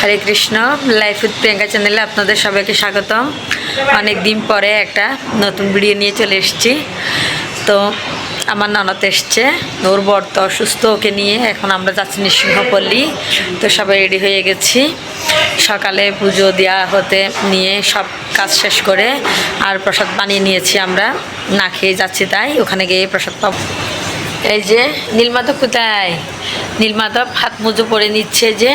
Hare Krishna. Life with Priyanka চ্যানেলে আপনাদের সবাইকে স্বাগতম। অনেক দিন পরে একটা নতুন ভিডিও নিয়ে চলে এসেছি। তো আমার ননদ এসছে, ওর বর তো অসুস্থ, ওকে নিয়ে এখন আমরা যাচ্ছি নৃসিংহপল্লী। তো সবাই রেডি হয়ে গেছি। সকালে পুজো দেওয়া হতে নিয়ে সব কাজ শেষ করে আর প্রসাদ বানিয়ে নিয়েছি। আমরা না খেয়ে যাচ্ছি, তাই ওখানে গিয়ে প্রসাদ পাবো। এই যে নীলমাধব কোথায়? নীলমাধব হাত মুজো পরে নিচ্ছে যে,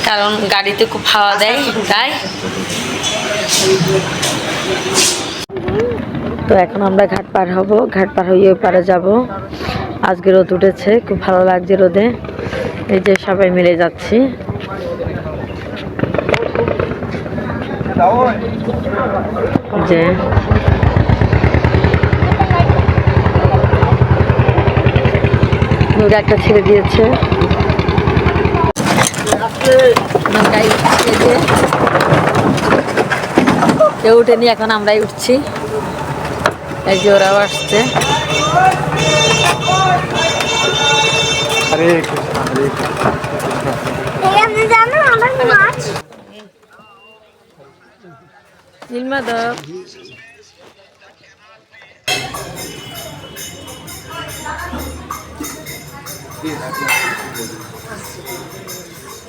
কারণ গাড়িতে খুব হাওয়া দেয় তাই। তো এখন আমরা ঘাট পার হব, ঘাট পার হয়ে ওই পারে যাব। আজকে রোদ উঠেছে, খুব ভালো লাগছে রোদে। এই যে সবাই মিলে যাচ্ছি। যে নৌকা একটা ছেড়ে দিয়েছে, নৌকায় উঠছে যে, কেউ উঠেনি, এখন আমরাই উঠছি। এই যে ওরাও আসছে। নীলমাধব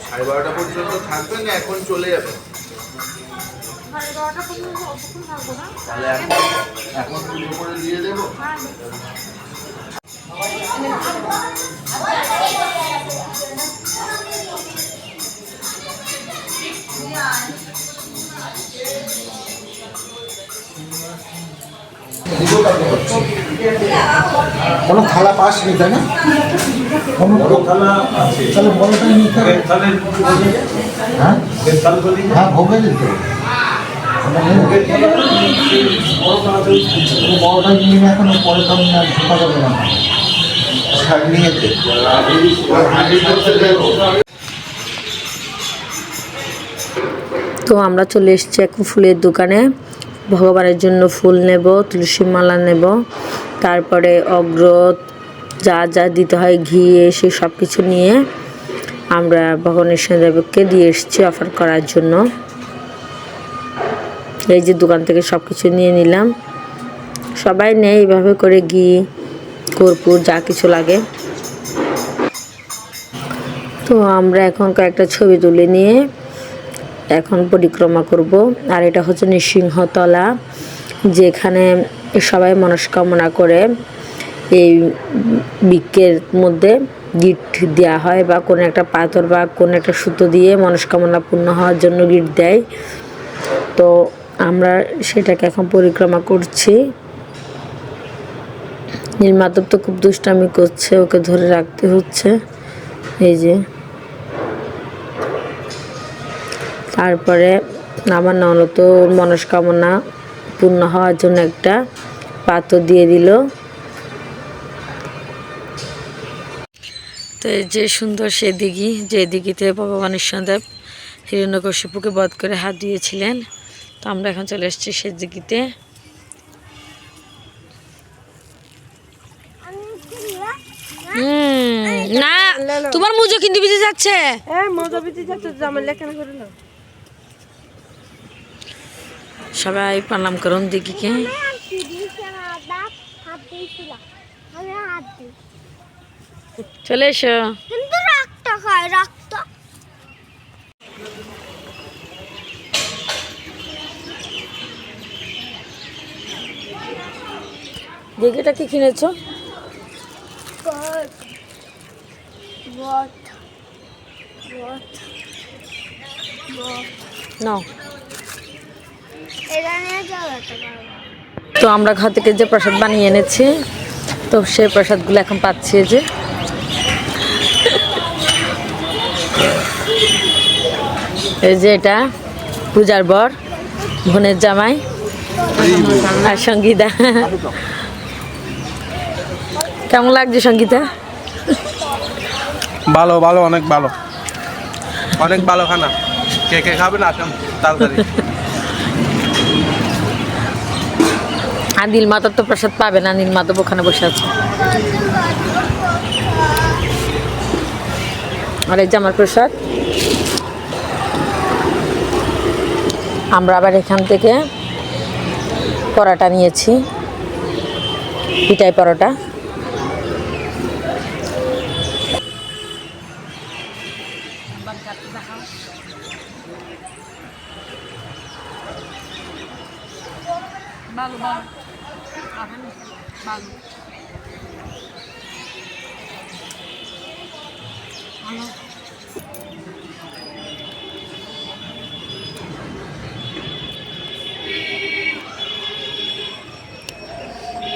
সাড়ে 12টা পর্যন্ত থাকবেন না, এখন চলে যাবেন? তাহলে এখন পুজো করে দিয়ে দেবো। কোনো থালা পাস নি, তাই না? কোনো থালা আছে, তাহলে বড়টা নিতে হবে। হ্যাঁ হ্যাঁ, ভোগে দিতে হবে। বড়টা নিয়ে এখন পরেটা নিয়ে আর ঢোকা যাবে না, শাড়ি নিয়েছে। তো আমরা চলে এসেছি এখন ফুলের দোকানে। ভগবানের জন্য ফুল নেব, তুলসী মালা নেব, তারপরে অগ্রত যা যা দিতে হয়, ঘি এসে সব কিছু নিয়ে আমরা ভগবানের দেবকে দিয়ে এসেছি অফার করার জন্য। এই যে দোকান থেকে সব কিছু নিয়ে নিলাম। সবাই নেয় এইভাবে করে, ঘি কর্পূর যা কিছু লাগে। তো আমরা এখন কয়েকটা ছবি তুলে নিয়ে এখন পরিক্রমা করব। আর এটা হচ্ছে নৃসিংহতলা, যেখানে সবাই মনস্কামনা করে এই বৃক্ষের মধ্যে গিফট দেওয়া হয়, বা কোনো একটা পাথর বা কোনো একটা সুতো দিয়ে মনস্কামনা পূর্ণ হওয়ার জন্য গিফট দেয়। তো আমরা সেটাকে এখন পরিক্রমা করছি। নীলমাধব তো খুব দুষ্টামি করছে, ওকে ধরে রাখতে হচ্ছে। এই যে তারপরে আমার ননদ তো মনস্কামনা পূর্ণ হওয়ার জন্য একটা পাথর দিয়ে দিল। তো এই যে সুন্দর সে দিঘি, যে দিঘিতে ভগবান ঈশ্বরদেব হিরণ্যকশিপুকে বধ করে হাত দিয়েছিলেন। তো আমরা এখন চলে এসেছি সে দিঘিতে। না, তোমার মুজো কিন্তু ভিজে যাচ্ছে। সবাই প্রণাম করুন দিঘিকে। চলে এসো। দিঘিটা কি কিনেছো? নাও। তো আমরা ঘর থেকে যে প্রসাদ বানিয়ে এনেছি, তো সেই প্রসাদগুলো এখন পাচ্ছি। যে এই যে এটা পূজার বর, বোনের জামাই আর সঙ্গীতা। কেমন লাগছে সঙ্গীতা? ভালো ভালো, অনেক ভালো, অনেক ভালো খানা। কে কে খাবেন আসেন তাড়াতাড়ি। আর নীলমাধব তো প্রসাদ পাবে না, নীলমাধব ওখানে বসে আছে। আর এই যে আমার প্রসাদ। আমরা আবার এখান থেকে পরোটা নিয়েছি, পিঠাই পরোটা।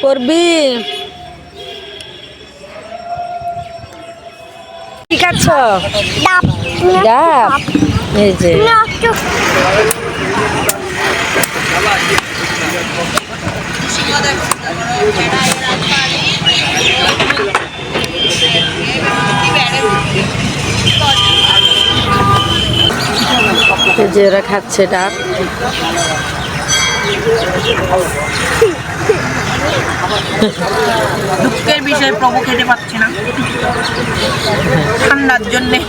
করবি ঠিক আছে। ডাব এই যে এই যে ওরা খাচ্ছে ডাব। দুঃখের বিষয় প্রভু খেতে পাচ্ছে না ঠান্ডার জন্যে।